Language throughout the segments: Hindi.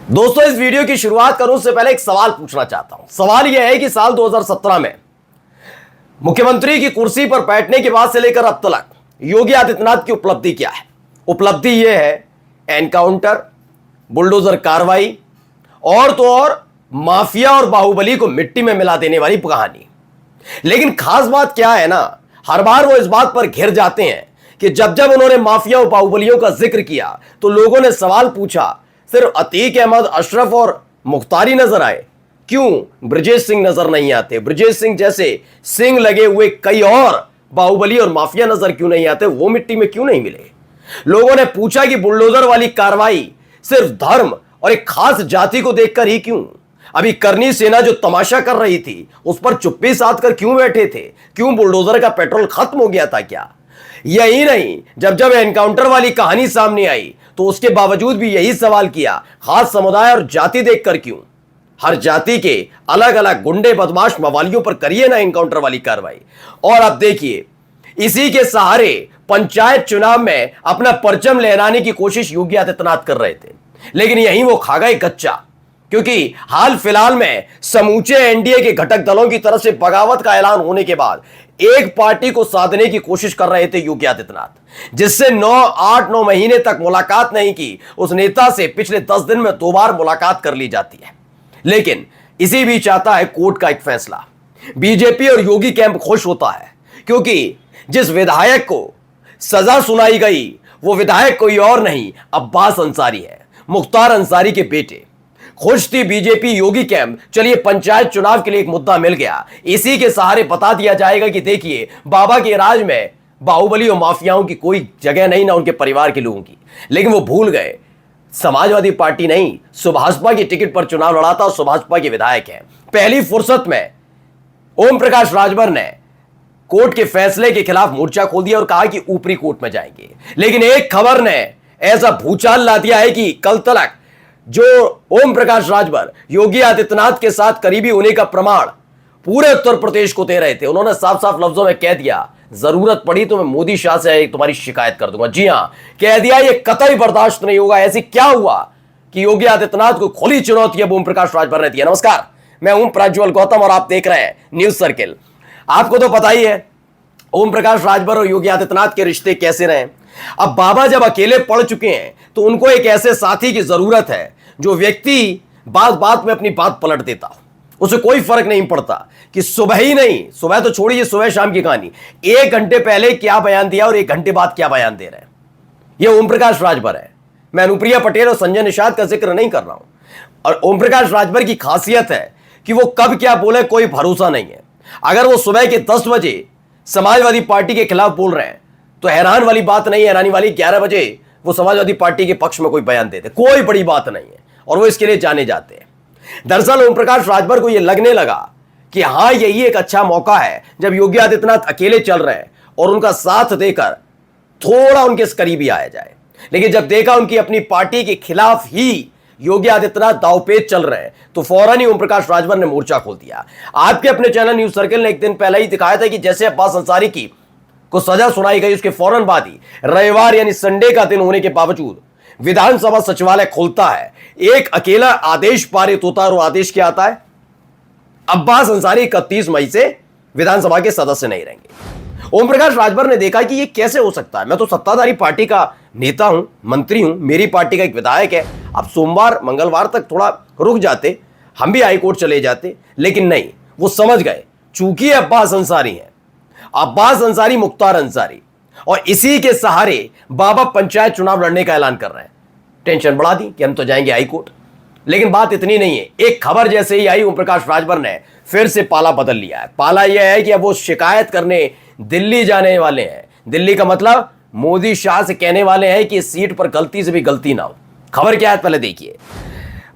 दोस्तों, इस वीडियो की शुरुआत करूं उससे पहले एक सवाल पूछना चाहता हूं। सवाल यह है कि साल 2017 में मुख्यमंत्री की कुर्सी पर बैठने के बाद से लेकर अब तक योगी आदित्यनाथ की उपलब्धि क्या है। उपलब्धि यह है एनकाउंटर, बुलडोजर कार्रवाई और तो और माफिया और बाहुबली को मिट्टी में मिला देने वाली कहानी। लेकिन खास बात क्या है ना, हर बार वो इस बात पर घिर जाते हैं कि जब जब उन्होंने माफिया और बाहुबलियों का जिक्र किया तो लोगों ने सवाल पूछा, सिर्फ अतीक अहमद, अशरफ और मुख्तारी नजर आए, क्यों ब्रजेश सिंह नजर नहीं आते? ब्रजेश सिंह जैसे सिंह लगे हुए कई और बाहुबली और माफिया नजर क्यों नहीं आते? वो मिट्टी में क्यों नहीं मिले? लोगों ने पूछा कि बुलडोजर वाली कार्रवाई सिर्फ धर्म और एक खास जाति को देखकर ही क्यों? अभी करनी सेना जो तमाशा कर रही थी उस पर चुप्पी साध कर क्यों बैठे थे? क्यों बुलडोजर का पेट्रोल खत्म हो गया था क्या? यही नहीं, जब जब एनकाउंटर वाली कहानी सामने आई तो उसके बावजूद भी यही सवाल किया, खास समुदाय और जाति देखकर क्यों? हर जाति के अलग अलग गुंडे, बदमाश, मवालियों पर करिए ना एनकाउंटर वाली कार्रवाई। और अब देखिए, इसी के सहारे पंचायत चुनाव में अपना परचम लहराने की कोशिश योगी आदित्यनाथ कर रहे थे, लेकिन यहीं वो खा गए कच्चा। क्योंकि हाल फिलहाल में समूचे एनडीए के घटक दलों की तरफ से बगावत का ऐलान होने के बाद एक पार्टी को साधने की कोशिश कर रहे थे योगी आदित्यनाथ, जिससे 8-9 महीने तक मुलाकात नहीं की उस नेता से पिछले 10 दिन में 2 बार मुलाकात कर ली जाती है। लेकिन इसी बीच आता है कोर्ट का एक फैसला। बीजेपी और योगी कैंप खुश होता है क्योंकि जिस विधायक को सजा सुनाई गई वो विधायक कोई और नहीं, अब्बास अंसारी है, मुख्तार अंसारी के बेटे। खुश थी बीजेपी, योगी कैंप। चलिए, पंचायत चुनाव के लिए एक मुद्दा मिल गया। इसी के सहारे बता दिया जाएगा कि देखिए, बाबा के राज में बाहुबली और माफियाओं की कोई जगह नहीं, ना उनके परिवार के लोगों की। लेकिन वो भूल गए, समाजवादी पार्टी नहीं, सुभाषपा की टिकट पर चुनाव लड़ा था और सुभाषपा के विधायक हैं। पहली फुर्सत में ओम प्रकाश राजभर ने कोर्ट के फैसले के खिलाफ मोर्चा खोल दिया और कहा कि ऊपरी कोर्ट में जाएंगे। लेकिन एक खबर ने ऐसा भूचाल ला दिया है कि कल तक जो ओम प्रकाश राजभर योगी आदित्यनाथ के साथ करीबी होने का प्रमाण पूरे उत्तर प्रदेश को दे रहे थे, उन्होंने साफ साफ लफ्जों में कह दिया, जरूरत पड़ी तो मैं मोदी शाह से तुम्हारी शिकायत कर दूंगा। जी हां, कह दिया, ये कतई बर्दाश्त नहीं होगा। ऐसी क्या हुआ कि योगी आदित्यनाथ को खुली चुनौती अब ओम प्रकाश राजभर ने दिया। नमस्कार, मैं हूं प्रज्वल गौतम और आप देख रहे हैं न्यूज सर्किल। आपको तो पता ही है ओम प्रकाश राजभर और योगी आदित्यनाथ के रिश्ते कैसे रहे। अब बाबा जब अकेले पड़ चुके हैं तो उनको एक ऐसे साथी की जरूरत है जो व्यक्ति बात बात में अपनी बात पलट देता हो। उसे कोई फर्क नहीं पड़ता कि सुबह ही नहीं, सुबह तो छोड़िए, सुबह शाम की कहानी, 1 घंटे पहले क्या बयान दिया और 1 घंटे बाद क्या बयान दे रहे हैं। यह ओम प्रकाश राजभर है। मैं अनुप्रिया पटेल और संजय निषाद का जिक्र नहीं कर रहा हूं। और ओम प्रकाश राजभर की खासियत है कि वो कब क्या बोले कोई भरोसा नहीं है। अगर वो सुबह के 10 बजे समाजवादी पार्टी के खिलाफ बोल रहे हैं तो हैरान वाली बात नहीं, हैरानी वाली 11 बजे वो समाजवादी पार्टी के पक्ष में कोई बयान देते, कोई बड़ी बात नहीं है और वो इसके लिए जाने जाते हैं। दरअसल ओम प्रकाश राजभर को यह लगने लगा कि हां, यही एक अच्छा मौका है जब योगी आदित्यनाथ अकेले चल रहे हैं और उनका साथ देकर थोड़ा उनके करीबी आया जाए। लेकिन जब देखा उनकी अपनी पार्टी के खिलाफ ही योगी आदित्यनाथ दांवपेच चल रहे हैं तो फौरन ही ओम प्रकाश राजभर ने मोर्चा खोल दिया। आपके अपने चैनल न्यूज सर्किल ने एक दिन पहले ही दिखाया था कि जैसे अब्बास अंसारी की को सजा सुनाई गई, उसके फौरन बाद ही रविवार यानी संडे का दिन होने के बावजूद विधानसभा सचिवालय खुलता है, एक अकेला आदेश पारित होता है और आदेश क्या आता है, अब्बास अंसारी 31 मई से विधानसभा के सदस्य नहीं रहेंगे। ओम प्रकाश राजभर ने देखा कि यह कैसे हो सकता है, मैं तो सत्ताधारी पार्टी का नेता हूं, मंत्री हूं, मेरी पार्टी का एक विधायक है। अब सोमवार मंगलवार तक थोड़ा रुक जाते, हम भी हाईकोर्ट चले जाते, लेकिन नहीं, वो समझ गए चूंकि अब्बास अंसारी है, अब्बास अंसारी, मुख्तार अंसारी, और इसी के सहारे बाबा पंचायत चुनाव लड़ने का ऐलान कर रहे हैं। टेंशन बढ़ा दी कि हम तो जाएंगे हाईकोर्ट। लेकिन बात इतनी नहीं है, एक खबर जैसे ही आई ओम प्रकाश राजभर ने फिर से पाला बदल लिया है। पाला यह है कि अब वो शिकायत करने दिल्ली जाने वाले हैं। दिल्ली का मतलब मोदी शाह से कहने वाले हैं कि इस सीट पर गलती से भी गलती ना हो। खबर क्या है पहले देखिए।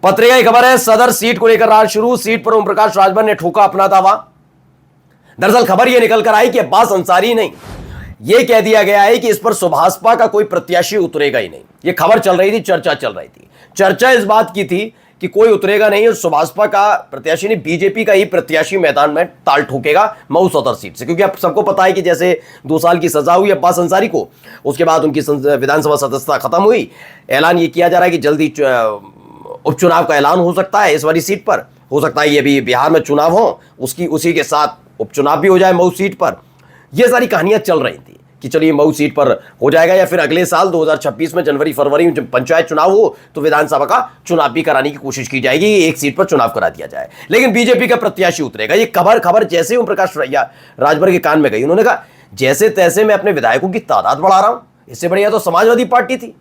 पत्रिका की खबर है, सदर सीट को लेकर राज शुरू, सीट पर ओम प्रकाश राजभर ने ठोका अपना दावा। दरअसल खबर यह निकल कर आई कि अब्बास अंसारी नहीं, यह कह दिया गया है कि इस पर सुभाषपा का कोई प्रत्याशी उतरेगा ही नहीं। यह खबर चल रही थी, चर्चा चल रही थी। चर्चा इस बात की थी कि कोई उतरेगा नहीं और सुभाषपा का प्रत्याशी नहीं, बीजेपी का ही प्रत्याशी मैदान में ताल ठोकेगा मऊ सदर सीट से। क्योंकि अब सबको पता है कि जैसे 2 साल की सजा हुई अब्बास अंसारी को, उसके बाद उनकी विधानसभा सदस्यता खत्म हुई, ऐलान ये किया जा रहा है कि जल्दी उपचुनाव का ऐलान हो सकता है इस वाली सीट पर। हो सकता है ये भी बिहार में चुनाव हो, उसी के साथ उपचुनाव भी हो जाए मऊ सीट पर। ये सारी कहानियां चल रही थी कि चलिए मऊ सीट पर हो जाएगा, या फिर अगले साल 2026 में जनवरी फरवरी में जब पंचायत चुनाव हो तो विधानसभा का चुनाव भी कराने की कोशिश की जाएगी, एक सीट पर चुनाव करा दिया जाए। लेकिन बीजेपी का प्रत्याशी उतरेगा। ये खबर जैसे ओम प्रकाश राजभर के कान में गई, उन्होंने कहा जैसे तैसे मैं अपने विधायकों की तादाद बढ़ा रहा हूं, इससे बढ़िया तो समाजवादी पार्टी थी।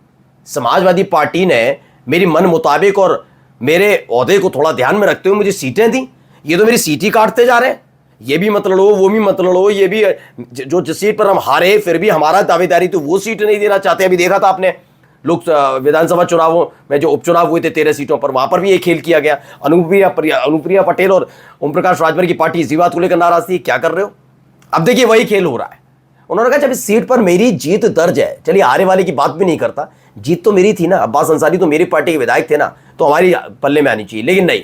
समाजवादी पार्टी ने मेरी मन मुताबिक और मेरे ओहदे को थोड़ा ध्यान में रखते हुए मुझे सीटें दी। ये तो मेरी सीट ही काटते जा रहे हैं, ये भी मत लड़ो वो भी मत लड़ो, ये भी जो जिस सीट पर हम हारे फिर भी हमारा दावेदारी तो वो सीट नहीं देना चाहते। अभी देखा था आपने लोग विधानसभा चुनावों में जो उपचुनाव हुए थे 13 सीटों पर, वहां पर भी एक खेल किया गया। अनुप्रिया पटेल और ओम प्रकाश राजभर की पार्टी इसी बात को लेकर नाराज थी, क्या कर रहे हो। अब देखिए वही खेल हो रहा है। उन्होंने कहा जब इस सीट पर मेरी जीत दर्ज है, चलिए हारे वाले की बात भी नहीं करता, जीत तो मेरी थी ना, अब्बास अंसारी तो मेरी पार्टी के विधायक थे ना, तो हमारी पल्ले में आनी चाहिए। लेकिन नहीं,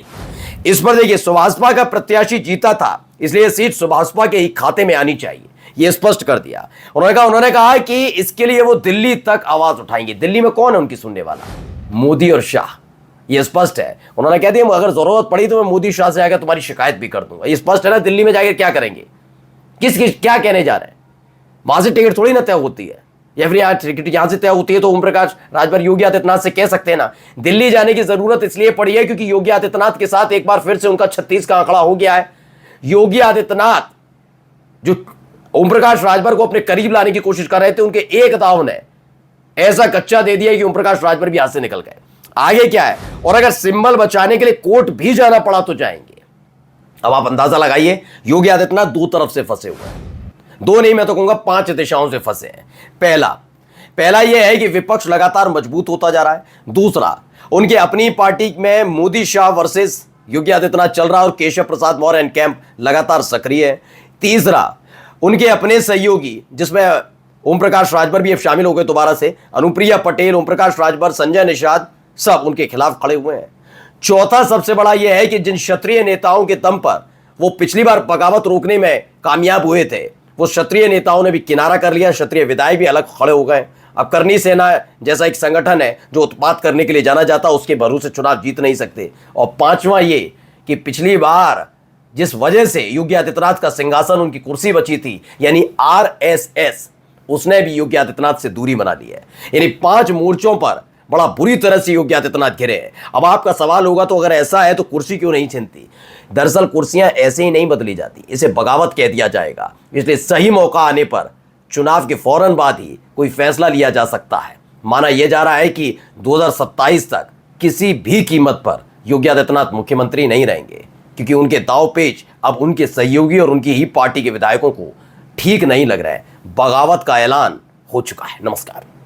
इस पर देखिए सुभाषपा का प्रत्याशी जीता था, इसलिए सीट सुभाषपा के ही खाते में आनी चाहिए, यह स्पष्ट कर दिया। उन्होंने कहा कि इसके लिए वो दिल्ली तक आवाज उठाएंगे। दिल्ली में कौन है उनकी सुनने वाला, मोदी और शाह, यह स्पष्ट है। उन्होंने कह दिया अगर जरूरत पड़ी तो मैं मोदी शाह से आकर तुम्हारी शिकायत भी कर दूंगा। ये स्पष्ट है ना, दिल्ली में जाकर क्या करेंगे, क्या कहने जा रहे हैं। वहां से टिकट थोड़ी ना तय होती है, या फिर टिकट यहां से तय होती है तो ओम प्रकाश राजभर योगी आदित्यनाथ से कह सकते हैं ना। दिल्ली जाने की जरूरत इसलिए पड़ी है क्योंकि योगी आदित्यनाथ के साथ एक बार फिर से उनका 36 का आंकड़ा हो गया है। योगी आदित्यनाथ जो ओम प्रकाश राजभर को अपने करीब लाने की कोशिश कर रहे थे, उनके एक दाव ने ऐसा कच्चा दे दिया कि ओम प्रकाश राजभर भी हाथ से निकल गए। आगे क्या है, और अगर सिंबल बचाने के लिए कोर्ट भी जाना पड़ा तो जाएंगे। अब आप अंदाजा लगाइए, योगी आदित्यनाथ दो तरफ से फंसे हुए हैं, दो नहीं मैं तो कहूंगा 5 दिशाओं से फंसे हैं। पहला यह है कि विपक्ष लगातार मजबूत होता जा रहा है। दूसरा, उनके अपनी पार्टी में मोदी शाह वर्सेस योगी आदित्यनाथ चल रहा है और केशव प्रसाद मौर्य एंड कैंप लगातार सक्रिय है। तीसरा, उनके अपने सहयोगी जिसमें ओम प्रकाश राजभर भी अब शामिल हो गए दोबारा से, अनुप्रिया पटेल, ओम प्रकाश राजभर, संजय निषाद, सब उनके खिलाफ खड़े हुए हैं। चौथा सबसे बड़ा यह है कि जिन क्षत्रिय नेताओं के दम पर वो पिछली बार बगावत रोकने में कामयाब हुए थे, वो क्षत्रिय नेताओं ने भी किनारा कर लिया, क्षत्रिय विधायक भी अलग खड़े हो गए। अब करनी सेना जैसा एक संगठन है जो उत्पात करने के लिए जाना जाता, उसके भरोसे चुनाव जीत नहीं सकते। और पांचवा ये कि पिछली बार जिस वजह से योगी आदित्यनाथ का सिंहासन, उनकी कुर्सी बची थी, यानी आरएसएस, उसने भी योगी आदित्यनाथ से दूरी बना ली है। यानी 5 मोर्चों पर बड़ा बुरी तरह से योगी आदित्यनाथ घिरे हैं। अब आपका सवाल होगा तो अगर ऐसा है तो कुर्सी क्यों नहीं छिनती। दरअसल कुर्सियां ऐसे ही नहीं बदली जाती, इसे बगावत कह दिया जाएगा। इसलिए सही मौका आने पर चुनाव के फौरन बाद ही कोई फैसला लिया जा सकता है। माना यह जा रहा है कि 2027 तक किसी भी कीमत पर योगी आदित्यनाथ मुख्यमंत्री नहीं रहेंगे, क्योंकि उनके दांवपेच अब उनके सहयोगी और उनकी ही पार्टी के विधायकों को ठीक नहीं लग रहा है। बगावत का ऐलान हो चुका है। नमस्कार।